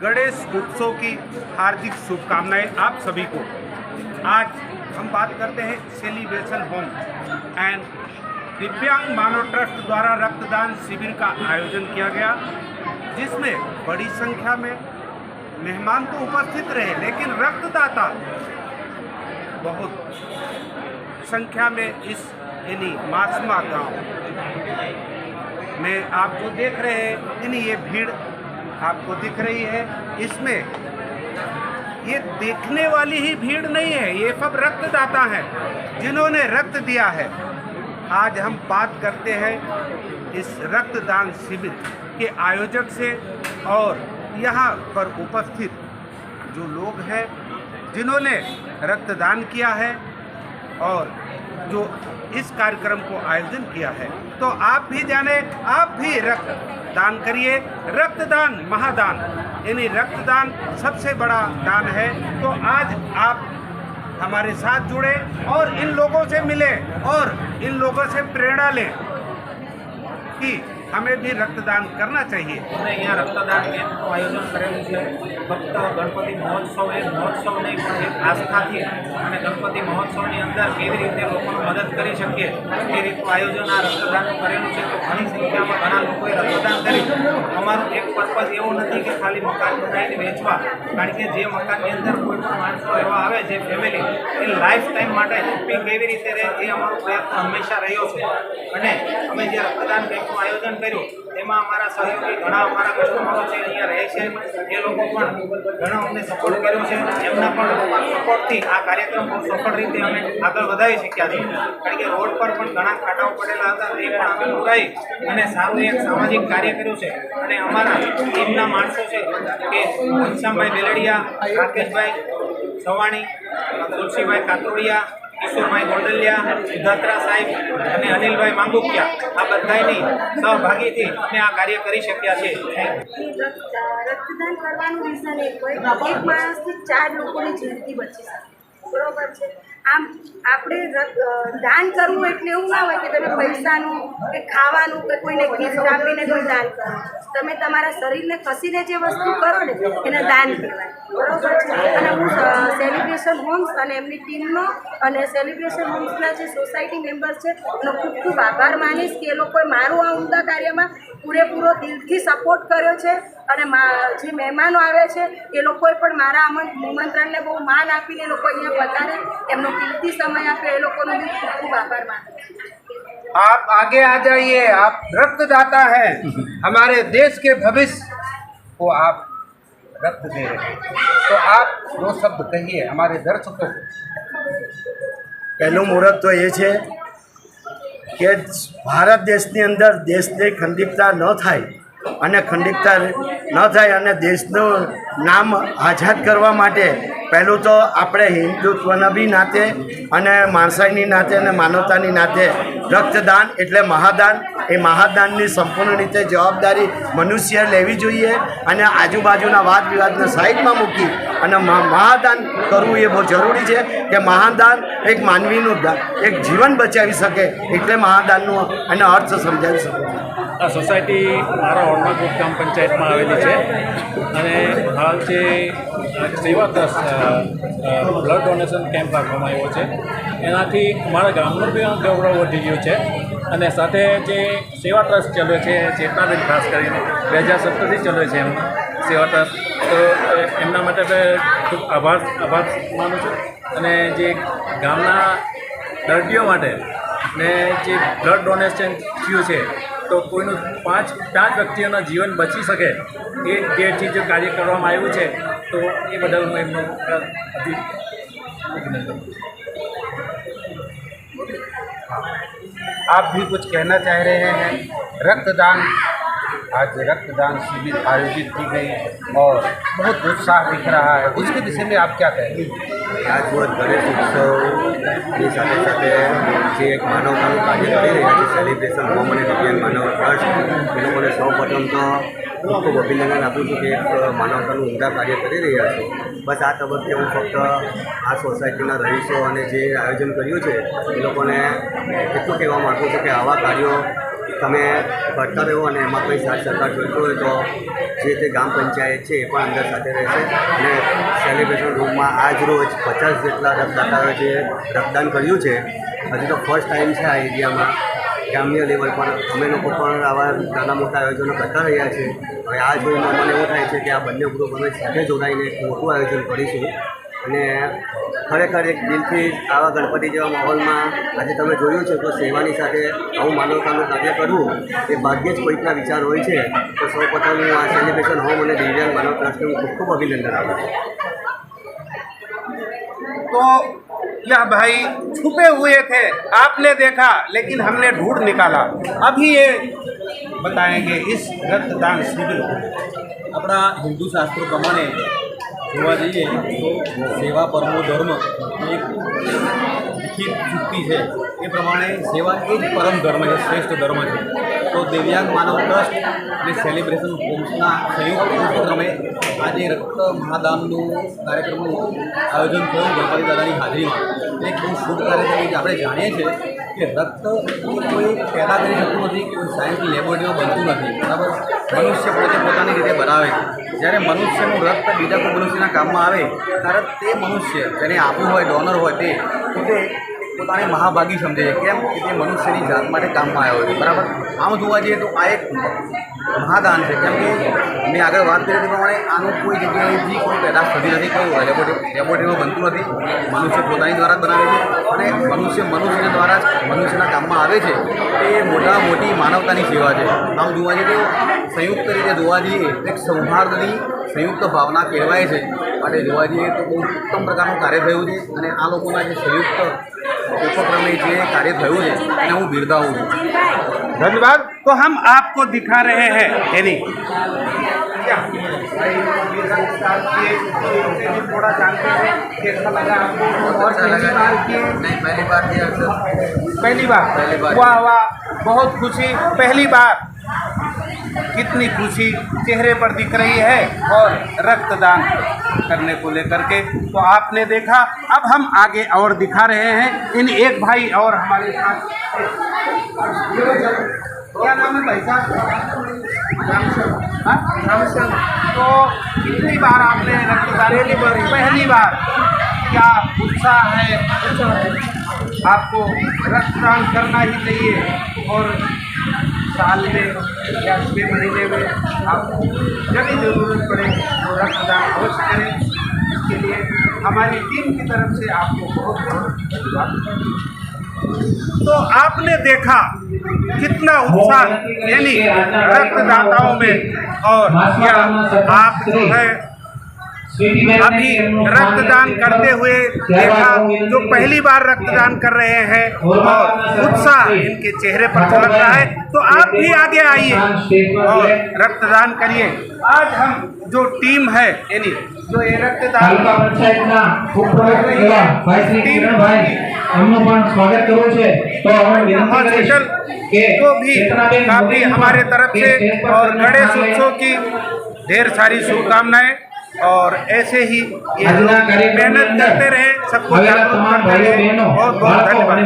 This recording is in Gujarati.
गणेश उत्सव की हार्दिक शुभकामनाएं आप सभी को। आज हम बात करते हैं सेलिब्रेशन होम एंड दिव्यांग मानव ट्रस्ट द्वारा रक्तदान शिविर का आयोजन किया गया, जिसमें बड़ी संख्या में मेहमान तो उपस्थित रहे, लेकिन रक्तदाता बहुत संख्या में इस यानी मासमा गांव में आपको देख रहे हैं। यानी ये भीड़ आपको दिख रही है, इसमें ये देखने वाली ही भीड़ नहीं है, ये सब रक्तदाता हैं जिन्होंने रक्त दिया है। आज हम बात करते हैं इस रक्तदान शिविर के आयोजक से और यहाँ पर उपस्थित जो लोग हैं जिन्होंने रक्तदान किया है और जो इस कार्यक्रम को आयोजन किया है। तो आप भी जाने, आप भी रक्तदान करिए। रक्तदान महादान, यानी रक्तदान सबसे बड़ा दान है। तो आज आप हमारे साथ जुड़े और इन लोगों से मिले और इन लोगों से प्रेरणा लें कि हमें भी रक्तदान करना चाहिए। અમે અહીંયા રક્તદાન કેમ્પનું આયોજન કરેલું છે। ફક્ત ગણપતિ મહોત્સવ એક મહોત્સવ નહીં, પણ એક આસ્થાથી અને ગણપતિ મહોત્સવની અંદર કેવી રીતે લોકોને મદદ કરી શકીએ એ રીતનું આયોજન આ રક્તદાનનું કરેલું છે। તો ઘણી સંખ્યામાં ઘણા લોકોએ રક્તદાન કર્યું। અમારું એક પર્પઝ એવું નથી કે ખાલી મકાન બનાવીને વેચવા, કારણ કે જે મકાનની અંદર કોઈ પણ માણસો એવા આવે જે ફેમિલી એ લાઈફ ટાઈમ માટે હેપી કેવી રીતે રહે એ અમારો પ્રયત્ન હંમેશા રહ્યો છે। અને અમે જે રક્તદાન કેમ્પનું આયોજન કર્યું એમાં અમારા સહયોગી ઘણા અમારા કસ્ટમરો છે, અહીંયા રહે છે, એ લોકો પણ ઘણો અમને સપોર્ટ કર્યો છે। એમના પણ સપોર્ટથી આ કાર્યક્રમ બહુ સફળ રીતે અમે આગળ વધાવી શક્યા છીએ, કારણ કે રોડ પર પણ ઘણા ખાડાઓ પડેલા હતા, તે પણ અમે પુરાઈ અને સારું એક સામાજિક કાર્ય કર્યું છે। અને અમારા ટીમના માણસો છે કે ઘનશ્યામભાઈ બેલડિયા, રાકેશભાઈ ચવાણી, તુલસીભાઈ કાતોડિયા, કિશોરભાઈ ગોંડલિયા, સુધાત્રા સાહેબ અને અનિલભાઈ માંગુકિયા, આ બધાની સહભાગીથી અમે આ કાર્ય કરી શક્યા છે। રક્તદાન કરવાનું રીઝન એક હોય, એક માણસથી 4 લોકોની જિંદગી બચી શકે, બરોબર છે। આમ આપણે દાન કરવું એટલે એવું ના હોય કે તમે પૈસાનું કે ખાવાનું કે કોઈને ગિફ્ટ આપીને કોઈ દાન કરો। તમે તમારા શરીરને ખસીને જે વસ્તુ કરો ને એને દાન કહેવાય, બરોબર છે। અને હું સેલિબ્રેશન હોમ્સ અને એમની ટીમનો અને સેલિબ્રેશન હોમ્સના જે સોસાયટી મેમ્બર્સ છે એનો ખૂબ ખૂબ આભાર માનીશ કે એ લોકોએ મારું આ ઉમદા કાર્યમાં પૂરેપૂરો દિલથી સપોર્ટ કર્યો છે। અને જે મહેમાનો આવે છે એ લોકોએ પણ મારા નિમંત્રણને બહુ માન આપીને એ લોકો અહીંયા પધારે, એમનો કિંમતી સમય આપે, એ લોકોનો બી ખૂબ ખૂબ આભાર માનું। आप आगे आ जाइए, आप रक्तदाता हैं, हमारे देश के भविष्य को आप रक्त दे रहे हैं। तो आप दो शब्द कहिए हमारे दर्शकों को। પહેલું મુહૂર્ત તો એ છે કે ભારત દેશની અંદર દેશની ખંડિતતા ન થાય અને ખંડિતતા ન થાય અને દેશનું નામ આઝાદ કરવા માટે પહેલું તો આપણે હિન્દુત્વના બી નાતે અને માણસાઈની નાતે અને માનવતાની નાતે રક્તદાન એટલે મહાદાન, એ મહાદાનની સંપૂર્ણ રીતે જવાબદારી મનુષ્ય લેવી જોઈએ અને આજુબાજુના વાદ વિવાદને સાઈડમાં મૂકી અને મહાદાન કરવું એ બહુ જરૂરી છે કે મહાદાન એક માનવીનું એક જીવન બચાવી શકે, એટલે મહાદાનનો અને અર્થ સમજાવી શકે। આ સોસાયટી મારા ઓરમાગુટ ગ્રામ પંચાયતમાં આવેલી છે અને હાલ જે સેવા ટ્રસ્ટ બ્લડ ડોનેશન કેમ્પ રાખવામાં આવ્યો છે, એનાથી અમારા ગામનું બી ગૌરવ વધી ગયું છે। અને સાથે જે સેવા ટ્રસ્ટ ચાલે છે, ચેતનાબેન ખાસ કરીને 2017થી ચાલે છે એમ સેવા ટ્રસ્ટ, તો એમના માટે ખૂબ આભાર માનું છું। અને જે ગામના દર્દીઓ માટે ને જે બ્લડ ડોનેશન થયું છે તો કોઈનું 5 વ્યક્તિઓના જીવન બચી શકે એ ધ્યેયથી જે કાર્ય કરવામાં આવ્યું છે, તો એ બદલ હું એમનો અભિનંદન કરું છું। आप भी कुछ कहना चाह रहे हैं। रक्तदान, आज रक्तदान शिविर आयोजित की गई और बहुत उत्साह दिख रहा है, उसके विषय में आप क्या कहेंगे? आज रोज गणेश उत्सवની સાથે સાથે જે એક માનવતાનું કાર્ય કરી રહ્યા છે સેલિબ્રેશન હોમ અને દિવ્યાંગ માનવ ટ્રસ્ટ, એ લોકોને સૌપ્રથમ તો ખૂબ ખૂબ અભિનંદન આપું છું કે એક માનવતાનું ઉમદા કાર્ય કરી રહ્યા છે। બસ આ તબક્કે હું ફક્ત આ સોસાયટીના રહીશો અને જે આયોજન કર્યું છે એ લોકોને એટલું કહેવા માગું છું કે આવા કાર્યો તમે કરતા રહો અને એમાં કંઈ સાથ સરકાર જોઈતો હોય તો જે તે ગ્રામ પંચાયત છે એ પણ અંદર સાથે રહેશે અને સેલિબ્રેશન રૂમમાં આજ રોજ 50 જેટલા રક્તદાતાઓએ જે રક્તદાન કર્યું છે. હજી તો ફર્સ્ટ ટાઈમ છે આ એરિયામાં. ગ્રામ્ય લેવલ પર અમે લોકો પણ આવા નાના મોટા આયોજનો કરતા રહ્યા છે. હવે આ જોઈને મને એવું થાય છે કે આ બંને ગ્રુપ અમે સાથે જોડાઈને એક મોટું આયોજન કરીશું અને ખરેખર એક દિલથી આવા ગણપતિ જેવા માહોલમાં આજે તમે જોયું છે તો સેવાની સાથે આવું માનવતાનું કાર્ય કરવું એ ભાગ્યે જ કોઈકના વિચાર હોય છે. તો સૌપ્રથમ હું આ સેલિબ્રેશન હોમ અને દિવ્યાંગ માનવ ટ્રસ્ટને હું ખૂબ ખૂબ અભિનંદન આપું છું. तो यह भाई छुपे हुए थे, आपने देखा, लेकिन हमने ढूंढ निकाला. अभी ये बताएंगे इस रक्तदान शिविर को. આપણા હિન્દુ શાસ્ત્રો પ્રમાણે જોવા જઈએ તો સેવા પરમો ધર્મ એક લિખિત ચૂક્તિ છે. એ પ્રમાણે સેવા એ જ પરમ ધર્મ છે, શ્રેષ્ઠ ધર્મ છે. તો દિવ્યાંગ માનવ ટ્રસ્ટ અને સેલિબ્રેશન હોમ્સના સંયુક્ત ઉપક્રમે આજે રક્ત મહાદાનનું કાર્યક્રમનું આયોજન થયું ગણપતિ દાદાની હાજરીમાં. એક બહુ શુભ કાર્યક્રમ છે. આપણે જાણીએ છીએ કે રક્ત કોઈ પેદા કરી શકતું નથી, કોઈ સાયન્સની લેબોરેટરીમાં બનતું નથી, બરાબર. મનુષ્ય પોતે પોતાની રીતે બનાવે છે. જ્યારે મનુષ્યનું રક્ત બીજા કોઈ મનુષ્યના કામમાં આવે ત્યારે તે મનુષ્ય જેને આપ્યું હોય, ડોનર હોય, તે પોતે પોતાને મહાભાગી સમજે છે. કેમ કે તે મનુષ્યની જાત માટે કામમાં આવ્યો છે, બરાબર. આમ જોવા જઈએ તો આ એક મહાદાન છે. કેમ કે મેં આગળ વાત કરી તે પ્રમાણે આનું કોઈ જગ્યાએથી કોઈ પેદાશ થતી નથી, કોઈ લેબોરેટરીમાં બનતું નથી. મનુષ્ય પોતાની દ્વારા જ બનાવે છે અને મનુષ્યના દ્વારા જ મનુષ્યના કામમાં આવે છે. એ મોટામાં મોટી માનવતાની સેવા છે. આમ જોવા જઈએ તો સંયુક્ત રીતે જોવા જઈએ એક સૌહાર્દની સંયુક્ત ભાવના કહેવાય છે. માટે જોવા જઈએ તો બહુ ઉત્તમ પ્રકારનું કાર્ય થયું છે અને આ લોકોના જે સંયુક્ત उपक्रम જે કાર્ય થયું છે એને હું બિરદાવું છું. धन्यवाद. तो हम आपको दिखा रहे हैं यानी थोड़ा जानते हैं कैसा लगा आपको. और पहली बार किए? नहीं, पहली बार किया सर. पहली बार. वाह वाह, बहुत खुशी. पहली बार, कितनी खुशी चेहरे पर दिख रही है और रक्तदान करने को लेकर के. तो आपने देखा. अब हम आगे और दिखा रहे हैं. इन एक भाई और हमारे साथ. क्या नाम है भाई साहब? रामचंद्र. तो कितनी बार आपने रक्तदान? पहली बार. क्या उत्साह है? आपको रक्तदान करना ही चाहिए और साल में या 6 महीने में आपको जब भी ज़रूरत पड़े तो रक्तदान अवश्य करें. इसके लिए हमारी टीम की तरफ से आपको बहुत बहुत धन्यवाद. तो आपने देखा कितना उत्साह यानी रक्तदाताओं में. और क्या आप जो है अभी रक्तदान करते हुए देखा, जो पहली बार रक्तदान कर रहे हैं और उत्साह इनके चेहरे पर झलक रहा है. तो आप भी आगे आइए और रक्तदान करिए. आज हम जो टीम है यानी जो ये रक्तदान हॉस्पिटल को भी काफ़ी हमारे तरफ से और गणेश उत्सव की ढेर सारी शुभकामनाएं. और ऐसे ही ये मेहनत करते रहे, सबको जागरूक करते रहे. बहुत बहुत धन्यवाद.